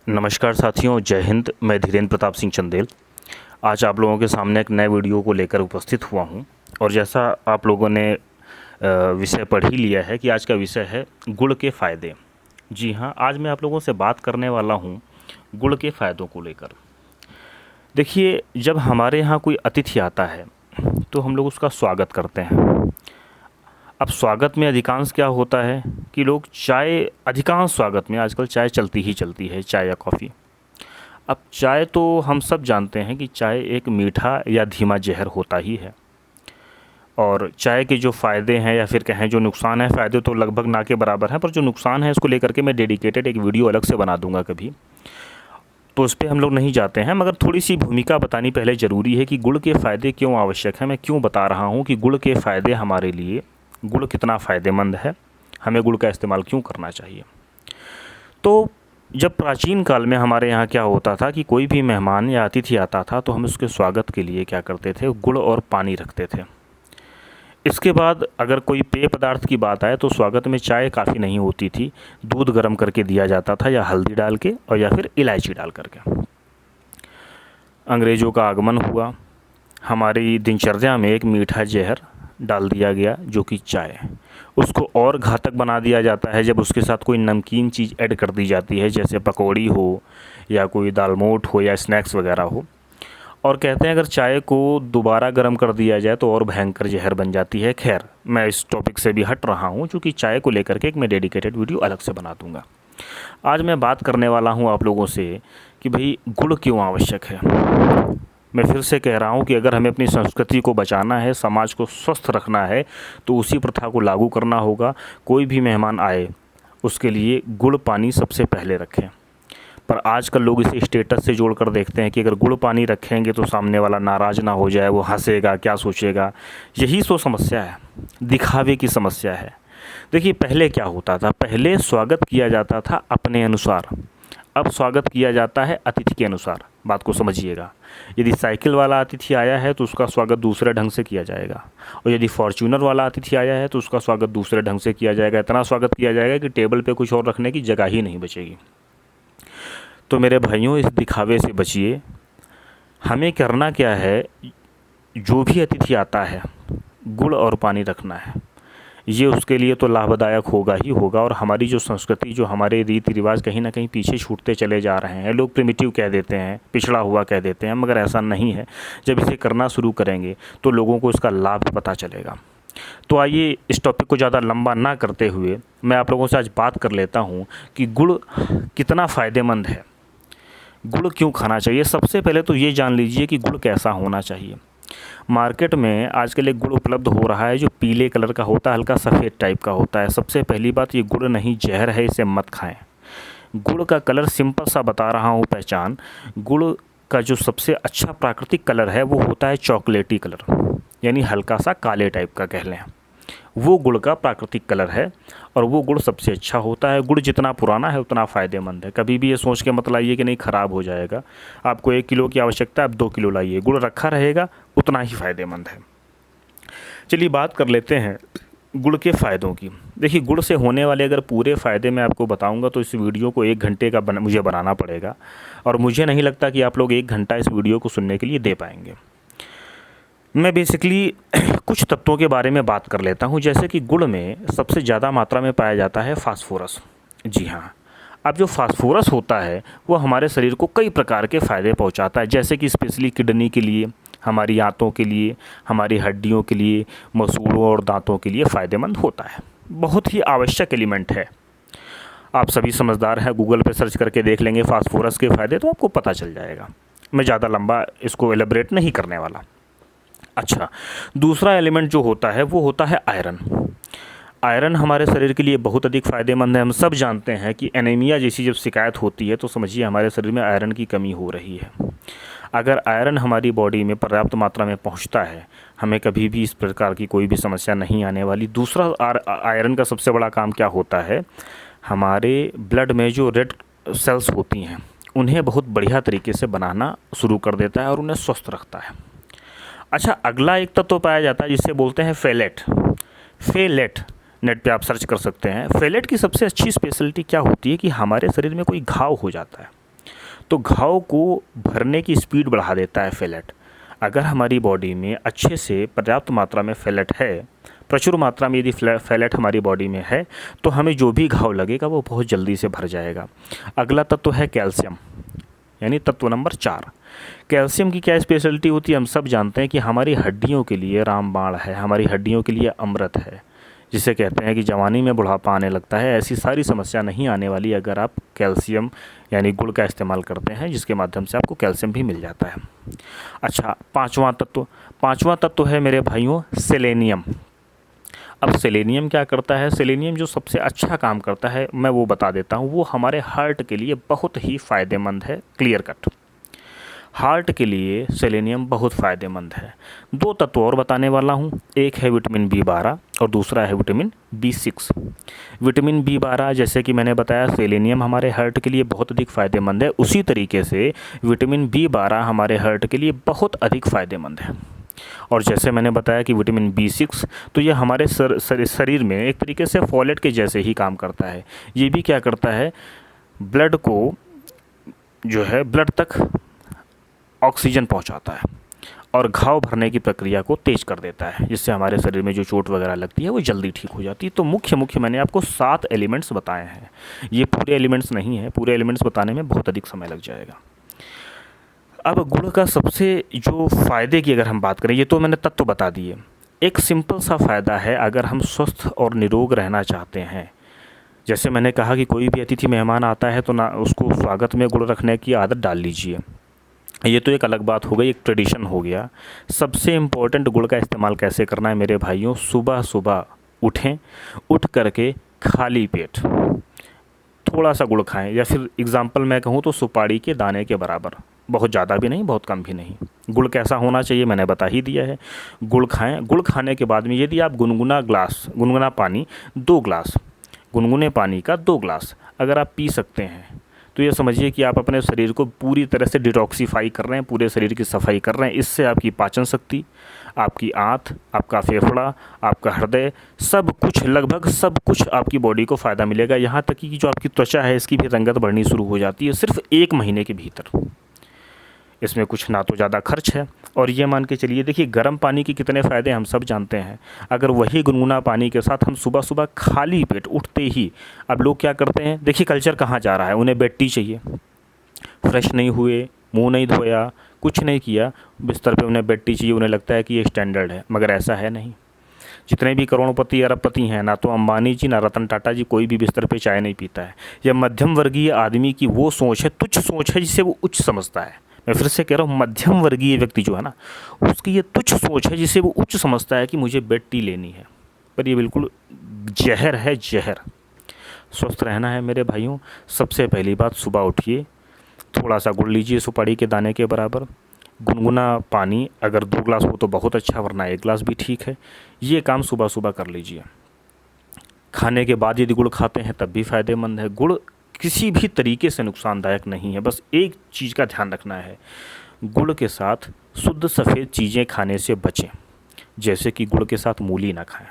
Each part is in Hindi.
नमस्कार साथियों, जय हिंद। मैं धीरेन्द्र प्रताप सिंह चंदेल आज आप लोगों के सामने एक नए वीडियो को लेकर उपस्थित हुआ हूं। और जैसा आप लोगों ने विषय पढ़ ही लिया है कि आज का विषय है गुड़ के फ़ायदे। जी हां, आज मैं आप लोगों से बात करने वाला हूं गुड़ के फ़ायदों को लेकर। देखिए, जब हमारे यहाँ कोई अतिथि आता है तो हम लोग उसका स्वागत करते हैं। अब स्वागत में अधिकांश क्या होता है कि लोग चाय, अधिकांश स्वागत में आजकल चाय चलती ही चलती है, चाय या कॉफ़ी। अब चाय तो हम सब जानते हैं कि चाय एक मीठा या धीमा ज़हर होता ही है। और चाय के जो फ़ायदे हैं या फिर कहें जो नुकसान है, फ़ायदे तो लगभग ना के बराबर हैं, पर जो नुकसान है इसको लेकर के मैं डेडिकेटेड एक वीडियो अलग से बना दूंगा कभी, तो उस पर हम लोग नहीं जाते हैं। मगर थोड़ी सी भूमिका बतानी पहले ज़रूरी है कि गुड़ के फ़ायदे क्यों आवश्यक हैं। मैं क्यों बता रहा हूँ कि गुड़ के फ़ायदे हमारे लिए, गुड़ कितना फ़ायदेमंद है, हमें गुड़ का इस्तेमाल क्यों करना चाहिए। तो जब प्राचीन काल में हमारे यहाँ क्या होता था कि कोई भी मेहमान या अतिथि आता था तो हम उसके स्वागत के लिए क्या करते थे, गुड़ और पानी रखते थे। इसके बाद अगर कोई पेय पदार्थ की बात आए तो स्वागत में चाय काफ़ी नहीं होती थी, दूध गर्म करके दिया जाता था, या हल्दी डाल के और या फिर इलायची डाल करके। अंग्रेज़ों का आगमन हुआ, हमारी दिनचर्या में एक मीठा जहर डाल दिया गया जो कि चाय। उसको और घातक बना दिया जाता है जब उसके साथ कोई नमकीन चीज़ ऐड कर दी जाती है, जैसे पकौड़ी हो या कोई दालमोठ हो या स्नैक्स वगैरह हो। और कहते हैं अगर चाय को दोबारा गर्म कर दिया जाए तो और भयंकर जहर बन जाती है। खैर, मैं इस टॉपिक से भी हट रहा हूँ क्योंकि चाय को लेकर के एक मैं डेडिकेटेड वीडियो अलग से बना दूँगा। आज मैं बात करने वाला हूँ आप लोगों से कि भाई गुड़ क्यों आवश्यक है। मैं फिर से कह रहा हूँ कि अगर हमें अपनी संस्कृति को बचाना है, समाज को स्वस्थ रखना है, तो उसी प्रथा को लागू करना होगा। कोई भी मेहमान आए उसके लिए गुड़ पानी सबसे पहले रखें। पर आजकल लोग इसे स्टेटस से जोड़कर देखते हैं कि अगर गुड़ पानी रखेंगे तो सामने वाला नाराज़ ना हो जाए, वो हंसेगा, क्या सोचेगा। यही तो समस्या है, दिखावे की समस्या है। देखिए, पहले क्या होता था, पहले स्वागत किया जाता था अपने अनुसार, अब स्वागत किया जाता है अतिथि के अनुसार। बात को समझिएगा। यदि साइकिल वाला अतिथि आया है तो उसका स्वागत दूसरे ढंग से किया जाएगा, और यदि फॉर्च्यूनर वाला अतिथि आया है तो उसका स्वागत दूसरे ढंग से किया जाएगा। इतना स्वागत किया जाएगा कि टेबल पे कुछ और रखने की जगह ही नहीं बचेगी। तो मेरे भाइयों, इस दिखावे से बचिए। हमें करना क्या है, जो भी अतिथि आता है गुड़ और पानी रखना है। ये उसके लिए तो लाभदायक होगा ही होगा। और हमारी जो संस्कृति, जो हमारे रीति रिवाज कहीं ना कहीं पीछे छूटते चले जा रहे हैं। लोग प्रिमिटिव कह देते हैं, पिछड़ा हुआ कह देते हैं, मगर ऐसा नहीं है। जब इसे करना शुरू करेंगे तो लोगों को इसका लाभ पता चलेगा। तो आइए, इस टॉपिक को ज़्यादा लंबा ना करते हुए मैं आप लोगों से आज बात कर लेता हूँ कि गुड़ कितना फ़ायदेमंद है, गुड़ क्यों खाना चाहिए। सबसे पहले तो ये जान लीजिए कि गुड़ कैसा होना चाहिए। मार्केट में आजकल एक गुड़ उपलब्ध हो रहा है जो पीले कलर का होता है, हल्का सफ़ेद टाइप का होता है। सबसे पहली बात, ये गुड़ नहीं, जहर है, इसे मत खाएं। गुड़ का कलर सिंपल सा बता रहा हूँ पहचान। गुड़ का जो सबसे अच्छा प्राकृतिक कलर है वो होता है चॉकलेटी कलर, यानी हल्का सा काले टाइप का कह लें। वो गुड़ का प्राकृतिक कलर है और वो गुड़ सबसे अच्छा होता है। गुड़ जितना पुराना है उतना फ़ायदेमंद है। कभी भी ये सोच के मत लाइए कि नहीं ख़राब हो जाएगा। आपको 1 किलो की आवश्यकता है, आप 2 किलो लाइए, गुड़ रखा रहेगा, उतना ही फ़ायदेमंद है। चलिए बात कर लेते हैं गुड़ के फ़ायदों की। देखिए, गुड़ से होने वाले अगर पूरे फ़ायदे मैं आपको बताऊंगा तो इस वीडियो को 1 घंटे का मुझे बनाना पड़ेगा, और मुझे नहीं लगता कि आप लोग 1 घंटा इस वीडियो को सुनने के लिए दे पाएंगे। मैं बेसिकली कुछ तत्वों के बारे में बात कर लेता हूं। जैसे कि गुड़ में सबसे ज़्यादा मात्रा में पाया जाता है फास्फोरस। जी हाँ, अब जो फास्फोरस होता है वो हमारे शरीर को कई प्रकार के फ़ायदे पहुंचाता है। जैसे कि स्पेशली किडनी के लिए, हमारी आंतों के लिए, हमारी हड्डियों के लिए, मसूड़ों और दांतों के लिए फ़ायदेमंद होता है। बहुत ही आवश्यक एलिमेंट है। आप सभी समझदार हैं, गूगल पे सर्च करके देख लेंगे फास्फोरस के फ़ायदे, तो आपको पता चल जाएगा। मैं ज़्यादा लंबा इसको एलेबरेट नहीं करने वाला। अच्छा, दूसरा एलिमेंट जो होता है वो होता है आयरन। आयरन हमारे शरीर के लिए बहुत अधिक फ़ायदेमंद है। हम सब जानते हैं कि एनीमिया जैसी जब शिकायत होती है तो समझिए हमारे शरीर में आयरन की कमी हो रही है। अगर आयरन हमारी बॉडी में पर्याप्त मात्रा में पहुंचता है, हमें कभी भी इस प्रकार की कोई भी समस्या नहीं आने वाली। दूसरा, आयरन का सबसे बड़ा काम क्या होता है, हमारे ब्लड में जो रेड सेल्स होती हैं उन्हें बहुत बढ़िया तरीके से बनाना शुरू कर देता है और उन्हें स्वस्थ रखता है। अच्छा, अगला एक तत्व पाया जाता है जिसे बोलते हैं फेलेट। फेलेट नेट पे आप सर्च कर सकते हैं। फेलेट की सबसे अच्छी स्पेशलिटी क्या होती है कि हमारे शरीर में कोई घाव हो जाता है, तो घाव को भरने की स्पीड बढ़ा देता है फेलेट। अगर हमारी बॉडी में अच्छे से पर्याप्त मात्रा में फेलेट है, प्रचुर मात्रा में यदि फेलेट हमारी बॉडी में है, तो हमें जो भी घाव लगेगा वो बहुत जल्दी से भर जाएगा। अगला तत्व है कैल्शियम, यानी तत्व नंबर 4। कैल्शियम की क्या स्पेशलिटी होती है, हम सब जानते हैं कि हमारी हड्डियों के लिए रामबाण है, हमारी हड्डियों के लिए अमृत है, जिसे कहते हैं कि जवानी में बुढ़ापा आने लगता है, ऐसी सारी समस्या नहीं आने वाली अगर आप कैल्शियम यानी गुड़ का इस्तेमाल करते हैं, जिसके माध्यम से आपको कैल्शियम भी मिल जाता है। अच्छा, पाँचवां तत्व है मेरे भाइयों सेलेनियम। अब सेलेनियम क्या करता है, सेलेनियम जो सबसे अच्छा काम करता है मैं वो बता देता हूँ। वो हमारे हार्ट के लिए बहुत ही फ़ायदेमंद है, क्लियर कट। हार्ट के लिए सेलेनियम बहुत फ़ायदेमंद है। 2 तत्व और बताने वाला हूँ, एक है विटामिन B12 और दूसरा है विटामिन B6। विटामिन B12 जैसे कि मैंने बताया सेलेनियम हमारे हार्ट के लिए बहुत अधिक फ़ायदेमंद है, उसी तरीके से विटामिन B12 हमारे हार्ट के लिए बहुत अधिक फ़ायदेमंद है। और जैसे मैंने बताया कि विटामिन B6 तो ये हमारे शरीर में एक तरीके से फॉलेट के जैसे ही काम करता है। ये भी क्या करता है, ब्लड को जो है ब्लड तक ऑक्सीजन पहुंचाता है और घाव भरने की प्रक्रिया को तेज कर देता है, जिससे हमारे शरीर में जो चोट वगैरह लगती है वो जल्दी ठीक हो जाती है। तो मुख्य मैंने आपको 7 एलिमेंट्स बताए हैं। ये पूरे एलिमेंट्स नहीं है, पूरे एलिमेंट्स बताने में बहुत अधिक समय लग जाएगा। अब गुड़ का सबसे जो फ़ायदे की अगर हम बात करें, ये तो मैंने तत्व बता दिए। एक सिंपल सा फ़ायदा है, अगर हम स्वस्थ और निरोग रहना चाहते हैं, जैसे मैंने कहा कि कोई भी अतिथि मेहमान आता है तो ना उसको स्वागत में गुड़ रखने की आदत डाल लीजिए। ये तो एक अलग बात हो गई, एक ट्रेडिशन हो गया। सबसे इम्पोर्टेंट गुड़ का इस्तेमाल कैसे करना है मेरे भाइयों, सुबह सुबह उठें, उठ करके खाली पेट थोड़ा सा गुड़ खाएं, या फिर एग्ज़ाम्पल मैं कहूँ तो सुपारी के दाने के बराबर, बहुत ज़्यादा भी नहीं बहुत कम भी नहीं। गुड़ कैसा होना चाहिए मैंने बता ही दिया है। गुड़ खाएं, गुड़ खाने के बाद में यदि आप गुनगुना पानी 2 ग्लास, गुनगुने पानी का 2 ग्लास अगर आप पी सकते हैं तो ये समझिए कि आप अपने शरीर को पूरी तरह से डिटॉक्सीफाई कर रहे हैं, पूरे शरीर की सफाई कर रहे हैं। इससे आपकी पाचन शक्ति, आपकी आंत, आपका फेफड़ा, आपका हृदय, सब कुछ, लगभग सब कुछ आपकी बॉडी को फ़ायदा मिलेगा। यहाँ तक कि जो आपकी त्वचा है इसकी भी रंगत बढ़नी शुरू हो जाती है सिर्फ 1 महीने के भीतर। इसमें कुछ ना तो ज़्यादा खर्च है, और ये मान के चलिए, देखिए गर्म पानी के कितने फ़ायदे हम सब जानते हैं। अगर वही गुनगुना पानी के साथ हम सुबह सुबह खाली पेट उठते ही, अब लोग क्या करते हैं, देखिए कल्चर कहाँ जा रहा है, उन्हें बेड टी चाहिए, फ्रेश नहीं हुए, मुंह नहीं धोया, कुछ नहीं किया, बिस्तर पे उन्हें बेड टी चाहिए, उन्हें लगता है कि ये स्टैंडर्ड है, मगर ऐसा है नहीं। जितने भी करोड़पति अरबपति हैं, ना तो अंबानी जी ना रतन टाटा जी कोई भी बिस्तर पे चाय नहीं पीता है। यह मध्यम वर्गीय आदमी की वो सोच है, तुच्छ सोच है, जिसे वो उच्च समझता है। मैं फिर से कह रहा हूँ, मध्यम वर्गीय व्यक्ति जो है ना, उसकी ये तुच्छ सोच है जिसे वो उच्च समझता है कि मुझे बेड टी लेनी है, पर ये बिल्कुल जहर है, जहर। स्वस्थ रहना है मेरे भाइयों, सबसे पहली बात सुबह उठिए, थोड़ा सा गुड़ लीजिए सुपारी के दाने के बराबर, गुनगुना पानी, अगर 2 ग्लास हो तो बहुत अच्छा, वरना 1 ग्लास भी ठीक है। ये काम सुबह सुबह कर लीजिए। खाने के बाद यदि गुड़ खाते हैं तब भी फ़ायदेमंद है। गुड़ किसी भी तरीके से नुकसानदायक नहीं है, बस एक चीज़ का ध्यान रखना है, गुड़ के साथ शुद्ध सफ़ेद चीज़ें खाने से बचें। जैसे कि गुड़ के साथ मूली ना खाएं,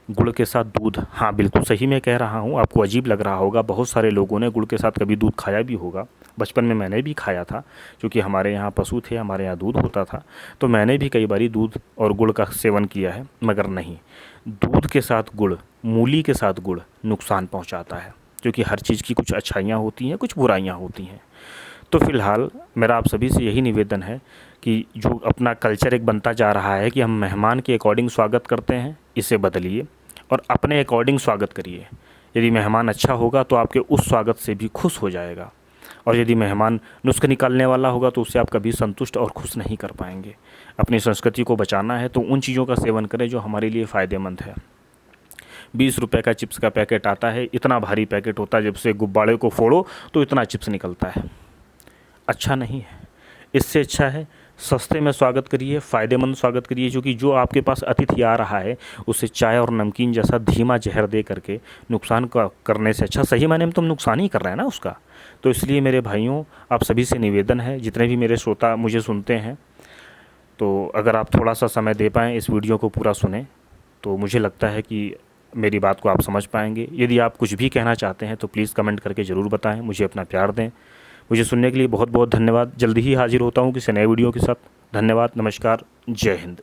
गुड़ के साथ दूध, हाँ बिल्कुल सही मैं कह रहा हूँ, आपको अजीब लग रहा होगा, बहुत सारे लोगों ने गुड़ के साथ कभी दूध खाया भी होगा। बचपन में मैंने भी खाया था, क्योंकि हमारे यहाँ पशु थे, हमारे यहाँ दूध होता था, तो मैंने भी कई बारी दूध और गुड़ का सेवन किया है, मगर नहीं, दूध के साथ गुड़, मूली के साथ गुड़ नुकसान पहुँचाता है, क्योंकि हर चीज़ की कुछ अच्छाइयाँ होती हैं, कुछ बुराइयाँ होती हैं। तो फ़िलहाल मेरा आप सभी से यही निवेदन है कि जो अपना कल्चर एक बनता जा रहा है कि हम मेहमान के अकॉर्डिंग स्वागत करते हैं, इसे बदलिए और अपने अकॉर्डिंग स्वागत करिए। यदि मेहमान अच्छा होगा तो आपके उस स्वागत से भी खुश हो जाएगा, और यदि मेहमान नुस्खे निकालने वाला होगा तो उससे आप कभी संतुष्ट और खुश नहीं कर पाएंगे। अपनी संस्कृति को बचाना है तो उन चीज़ों का सेवन करें जो हमारे लिए फ़ायदेमंद है। 20 रुपए का चिप्स का पैकेट आता है, इतना भारी पैकेट होता है, जब से गुब्बारे को फोड़ो तो इतना चिप्स निकलता है, अच्छा नहीं है। इससे अच्छा है सस्ते में स्वागत करिए, फ़ायदेमंद स्वागत करिए, क्योंकि जो आपके पास अतिथि आ रहा है उसे चाय और नमकीन जैसा धीमा जहर दे करके नुकसान करने से अच्छा, सही मायने में तुम नुकसान ही कर रहे हैं ना उसका। तो इसलिए मेरे भाइयों, आप सभी से निवेदन है, जितने भी मेरे श्रोता मुझे सुनते हैं, तो अगर आप थोड़ा सा समय दे पाएँ, इस वीडियो को पूरा सुने, तो मुझे लगता है कि मेरी बात को आप समझ पाएंगे। यदि आप कुछ भी कहना चाहते हैं तो प्लीज़ कमेंट करके ज़रूर बताएं, मुझे अपना प्यार दें। मुझे सुनने के लिए बहुत बहुत धन्यवाद। जल्दी ही हाजिर होता हूँ किसी नए वीडियो के साथ। धन्यवाद, नमस्कार, जय हिंद।